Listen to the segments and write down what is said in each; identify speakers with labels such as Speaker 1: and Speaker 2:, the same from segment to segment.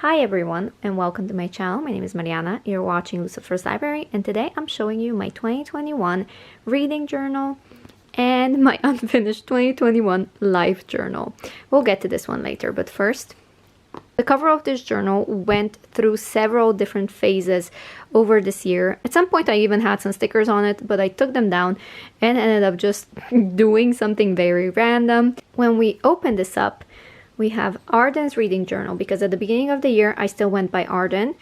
Speaker 1: Hi everyone and welcome to my channel. My name is Mariana. You're watching Lucifer's Library and today I'm showing you my 2021 reading journal and my unfinished 2021 life journal. We'll get to this one later, but first, the cover of this journal went through several different phases over this year. At some point I even had some stickers on it, but I took them down and ended up just doing something very random. When we open this up, we have Arden's reading journal, because at the beginning of the year I still went by Arden.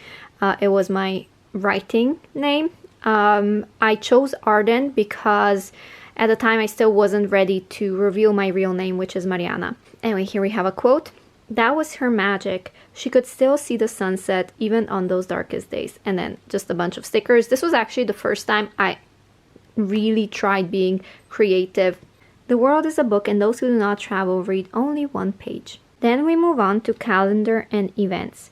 Speaker 1: It was my writing name. I chose Arden because at the time I still wasn't ready to reveal my real name, which is Mariana. Anyway, here we have a quote. "That was her magic. She could still see the sunset even on those darkest days." And then just a bunch of stickers. This was actually the first time I really tried being creative. "The world is a book and those who do not travel read only one page." Then we move on to calendar and events.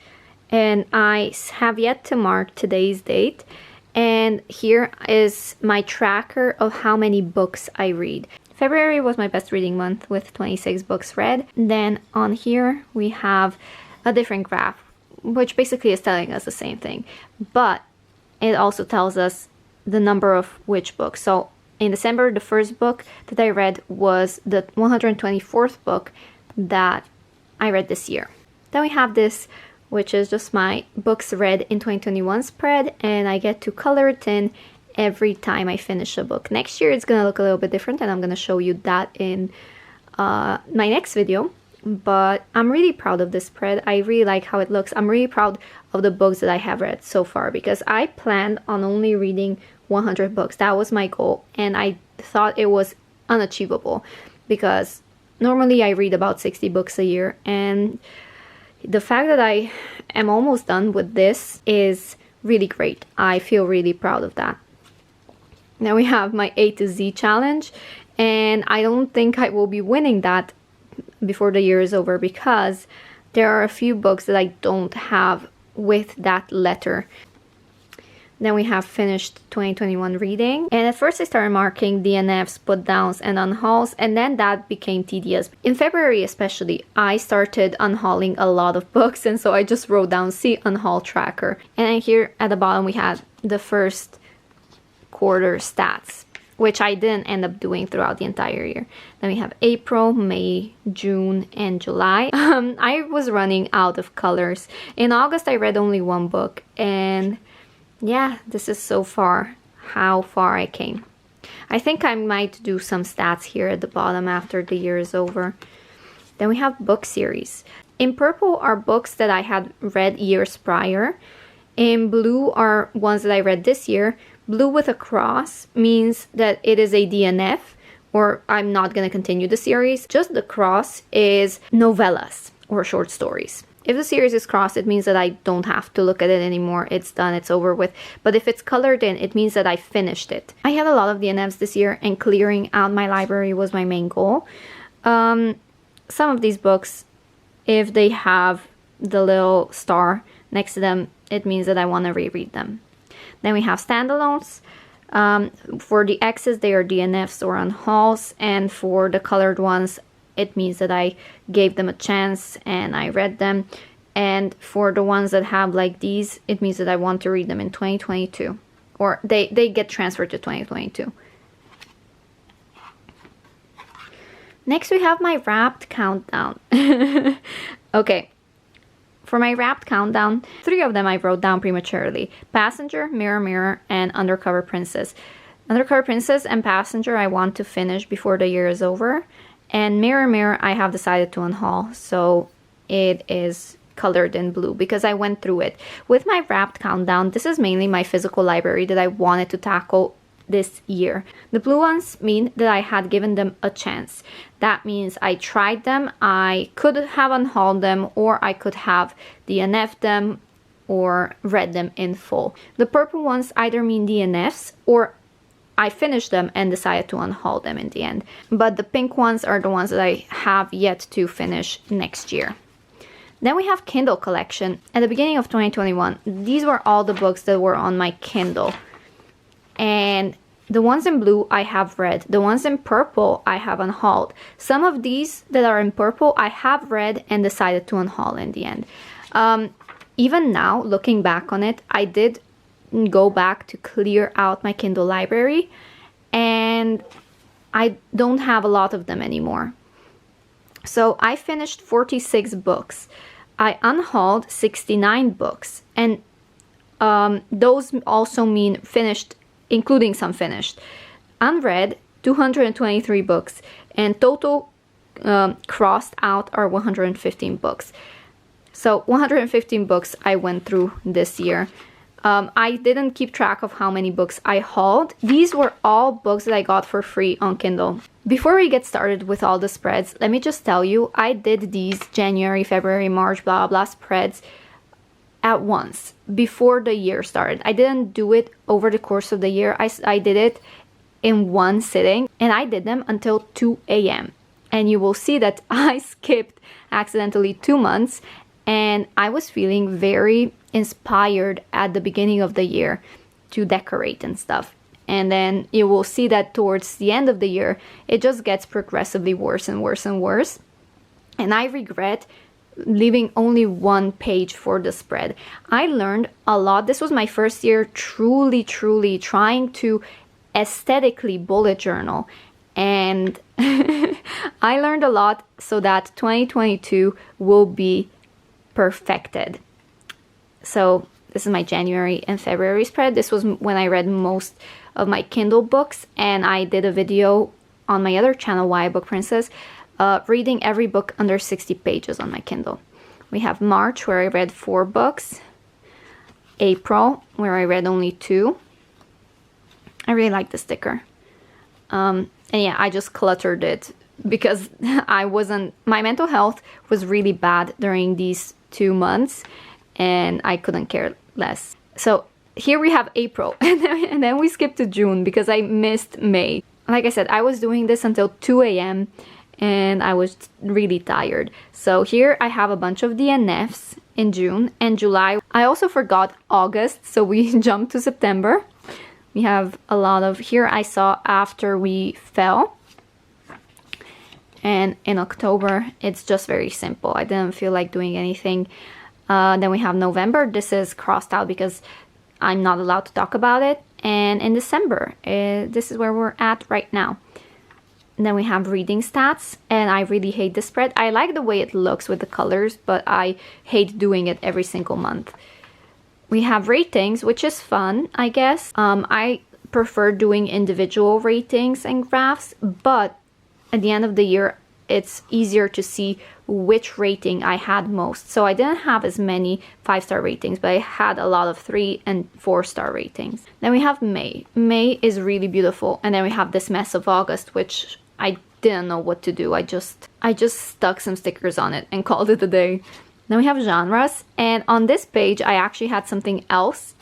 Speaker 1: And I have yet to mark today's date. And here is my tracker of how many books I read. February was my best reading month with 26 books read. Then on here we have a different graph, which basically is telling us the same thing. But it also tells us the number of which book. So in December, the first book that I read was the 124th book that I read this year. Then we have this, which is just my books read in 2021 spread, and I get to color it in every time I finish a book. Next year it's gonna look a little bit different, and I'm gonna show you that in my next video. But I'm really proud of this spread. I really like how it looks. I'm really proud of the books that I have read so far, because I planned on only reading 100 books. That was my goal, and I thought it was unachievable because normally I read about 60 books a year, and the fact that I am almost done with this is really great. I feel really proud of that. Now we have my A to Z challenge, and I don't think I will be winning that before the year is over because there are a few books that I don't have with that letter. Then we have finished 2021 reading, and at first I started marking DNFs, put downs, and unhauls, and then that became tedious. In February especially, I started unhauling a lot of books, and so I just wrote down "see unhaul tracker." And then here at the bottom we had the first quarter stats, which I didn't end up doing throughout the entire year. Then we have April, May, June, and July. I was running out of colors. In August I read only one book, and yeah, this is so far how far I came. I think I might do some stats here at the bottom after the year is over. Then we have book series. In purple are books that I had read years prior. In blue are ones that I read this year. Blue with a cross means that it is a DNF, or I'm not going to continue the series. Just the cross is novellas or short stories. If the series is crossed, it means that I don't have to look at it anymore. It's done, it's over with. But if it's colored in, it means that I finished it. I had a lot of DNFs this year, and clearing out my library was my main goal. Some of these books, if they have the little star next to them, it means that I want to reread them. Then we have standalones. For the X's, they are DNFs or unhauls, and for the colored ones, it means that I gave them a chance and I read them. And for the ones that have like these, it means that I want to read them in 2022. Or they get transferred to 2022. Next we have my wrapped countdown. Okay. For my wrapped countdown, 3 of them I wrote down prematurely. Passenger, Mirror Mirror, and Undercover Princess. Undercover Princess and Passenger I want to finish before the year is over. And Mirror Mirror I have decided to unhaul, so it is colored in blue because I went through it. With my wrapped countdown, this is mainly my physical library that I wanted to tackle this year. The blue ones mean that I had given them a chance. That means I tried them, I could have unhauled them, or I could have DNF'd them or read them in full. The purple ones either mean DNFs or I finished them and decided to unhaul them in the end. But the pink ones are the ones that I have yet to finish next year. Then we have Kindle collection. At the beginning of 2021, these were all the books that were on my Kindle. And the ones in blue I have read. The ones in purple I have unhauled. Some of these that are in purple I have read and decided to unhaul in the end. even now, looking back on it, I did go back to clear out my Kindle library, and I don't have a lot of them anymore. So I finished 46 books. I unhauled 69 books, and those also mean finished, including some finished. Unread, 223 books, and total crossed out are 115 books. So 115 books I went through this year. I didn't keep track of how many books I hauled. These were all books that I got for free on Kindle. Before we get started with all the spreads, let me just tell you, I did these January, February, March, blah, blah, spreads at once before the year started. I didn't do it over the course of the year. I did it in one sitting, and I did them until 2 a.m. And you will see that I skipped accidentally 2 months, and I was feeling very inspired at the beginning of the year to decorate and stuff. And then you will see that towards the end of the year, it just gets progressively worse and worse and worse. And I regret leaving only one page for the spread. I learned a lot. This was my first year truly trying to aesthetically bullet journal. And I learned a lot so that 2022 will be perfected. So this is my January and February spread. This was when I read most of my Kindle books, and I did a video on my other channel, Why a Book Princess, reading every book under 60 pages on my Kindle. We have March, where I read 4 books. April, where I read only 2. I really like the sticker. And yeah, I just cluttered it because my mental health was really bad during these 2 months, and I couldn't care less. So here we have April, and then we skip to June because I missed May. Like I said, I was doing this until 2 a.m. and I was really tired. So here I have a bunch of DNFs in June and July. I also forgot August, so we jumped to September. We have a lot of, here I saw After We Fell. And in October, it's just very simple. I didn't feel like doing anything. Then we have November. This is crossed out because I'm not allowed to talk about it. And in December, this is where we're at right now. And then we have reading stats, and I really hate this spread. I like the way it looks with the colors, but I hate doing it every single month. We have ratings, which is fun, I guess. I prefer doing individual ratings and graphs, but at the end of the year, it's easier to see which rating I had most. So I didn't have as many 5-star ratings, but I had a lot of 3 and 4-star ratings. Then we have May. May is really beautiful. And then we have this mess of August, which I didn't know what to do. I just stuck some stickers on it and called it a day. Then we have genres. And on this page, I actually had something else.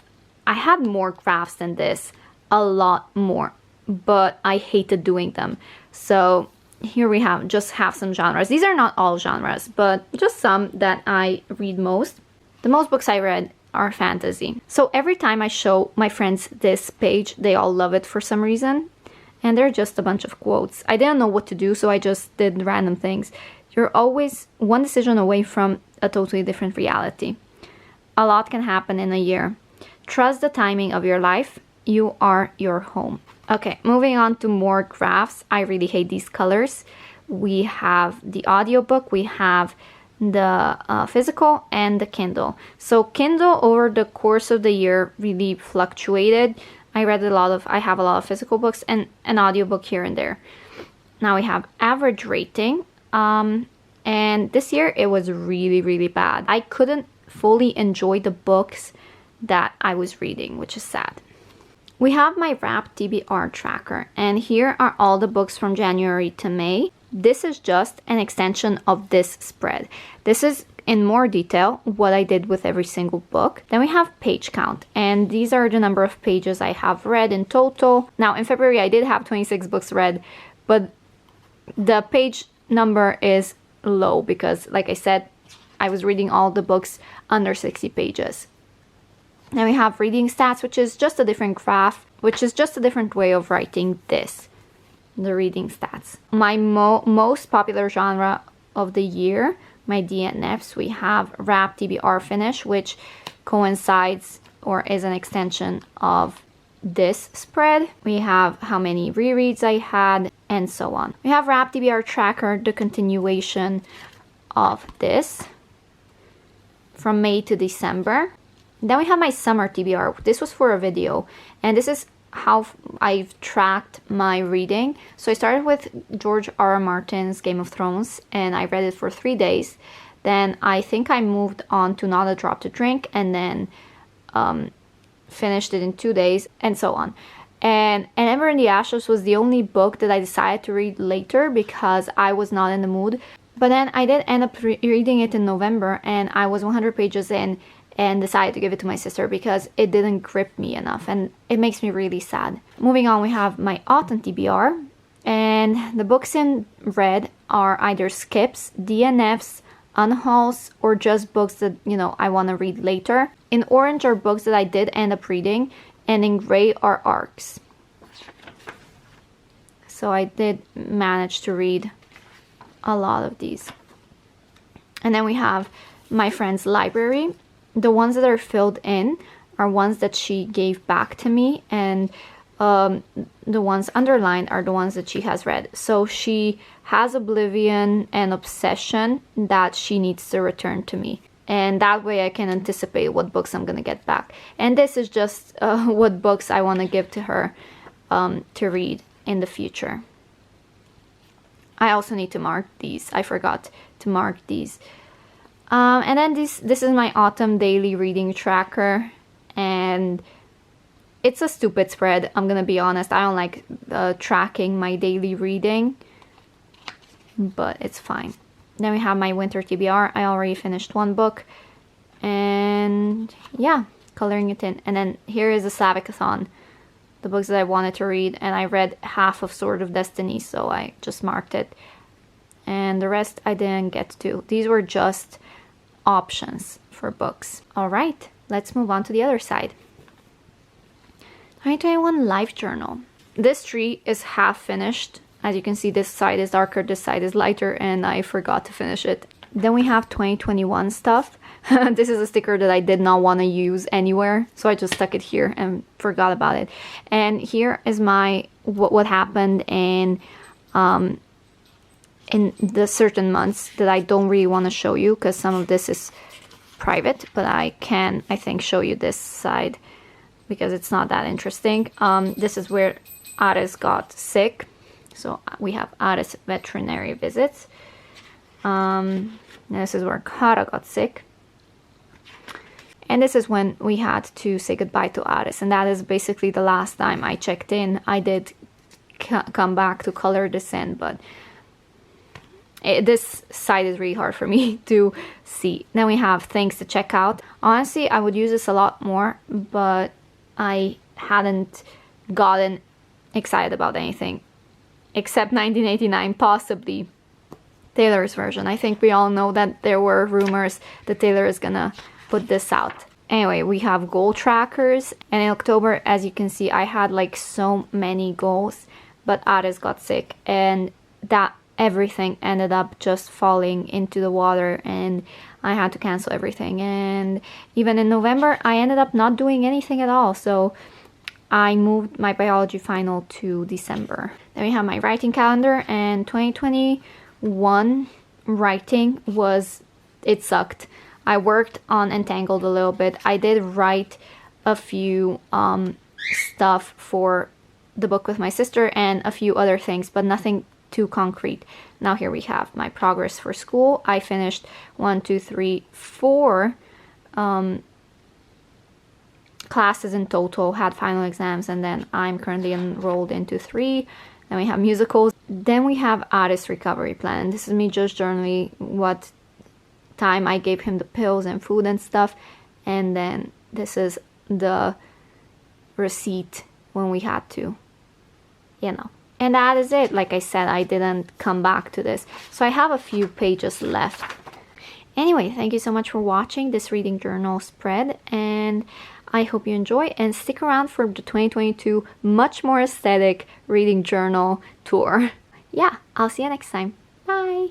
Speaker 1: I had more graphs than this, a lot more, but I hated doing them. So here we have some genres. These are not all genres, but just some that I read most. The most books I read are fantasy. So every time I show my friends this page, they all love it for some reason. And they're just a bunch of quotes. I didn't know what to do, so I just did random things. You're always one decision away from a totally different reality. A lot can happen in a year. Trust the timing of your life. You are your home. Okay, moving on to more graphs. I really hate these colors. We have the audiobook, we have the physical, and the Kindle. So Kindle over the course of the year really fluctuated. I have a lot of physical books and an audiobook here and there. Now we have average rating. And this year it was really bad. I couldn't fully enjoy the books that I was reading, which is sad. We have my Wrapped TBR tracker, and here are all the books from January to May. This is just an extension of this spread. This is in more detail what I did with every single book. Then we have page count, and these are the number of pages I have read in total. Now in February I did have 26 books read, but the page number is low because, like I said, I was reading all the books under 60 pages. Then we have reading stats, which is just a different graph, which is just a different way of writing this, the reading stats. My most popular genre of the year my DNFs, we have Wrap TBR Finish, which coincides or is an extension of this spread. We have how many rereads I had, and so on. We have Wrap TBR Tracker, the continuation of this from May to December. Then we have my summer TBR. This was for a video, and this is how I've tracked my reading. So I started with George R.R. Martin's Game of Thrones, and I read it for 3 days. Then I think I moved on to Not a Drop to Drink, and then finished it in 2 days, and so on. And Ember in the Ashes was the only book that I decided to read later because I was not in the mood. But then I did end up reading it in November, and I was 100 pages in and decided to give it to my sister because it didn't grip me enough, and it makes me really sad. Moving on, we have my autumn TBR, and the books in red are either skips, DNFs, unhauls, or just books that, you know, I want to read later. In orange are books that I did end up reading, and in gray are arcs. So I did manage to read a lot of these. And then we have my friend's library. The ones that are filled in are ones that she gave back to me, and the ones underlined are the ones that she has read. So she has Oblivion and Obsession that she needs to return to me, and that way I can anticipate what books I'm gonna get back. And this is just what books I want to give to her to read in the future. I also need to mark these. I forgot to mark these. And then this is my autumn daily reading tracker, and it's a stupid spread, I'm gonna be honest. I don't like tracking my daily reading, but it's fine. Then we have my winter TBR. I already finished one book, and yeah, coloring it in. And then here is the Slavicathon, the books that I wanted to read, and I read half of Sword of Destiny, so I just marked it. And the rest I didn't get to. These were just options for books. All right, let's move on to the other side. 2021 Life Journal. This tree is half finished. As you can see, this side is darker, this side is lighter, and I forgot to finish it. Then we have 2021 stuff. This is a sticker that I did not want to use anywhere, so I just stuck it here and forgot about it. And here is my what happened in the certain months that I don't really want to show you because some of this is private, but I can, I think, show you this side because it's not that interesting. This is where Ares got sick. So we have Ares veterinary visits. This is where Kara got sick. And this is when we had to say goodbye to Ares. And that is basically the last time I checked in. I did come back to color this in, but this side is really hard for me to see. Then we have things to check out. Honestly, I would use this a lot more, but I hadn't gotten excited about anything except 1989, possibly Taylor's version. I think we all know that there were rumors that Taylor is gonna put this out. Anyway, we have goal trackers, and in October, as you can see, I had like so many goals, but Ares got sick, and that everything ended up just falling into the water, and I had to cancel everything. And even in November, I ended up not doing anything at all, so I moved my biology final to December. Then we have my writing calendar, and 2021 writing it sucked. I worked on Entangled a little bit. I did write a few stuff for the book with my sister and a few other things, but nothing too concrete. Now here we have my progress for school. I finished 4 classes in total, had final exams, and then I'm currently enrolled into 3. Then we have musicals. Then we have Ares recovery plan. This is me just journaling what time I gave him the pills and food and stuff, and then this is the receipt when we had to, you know. And that is it. Like I said, I didn't come back to this, so I have a few pages left. Anyway, thank you so much for watching this reading journal spread, and I hope you enjoy, and stick around for the 2022 much more aesthetic reading journal tour. Yeah, I'll see you next time. Bye!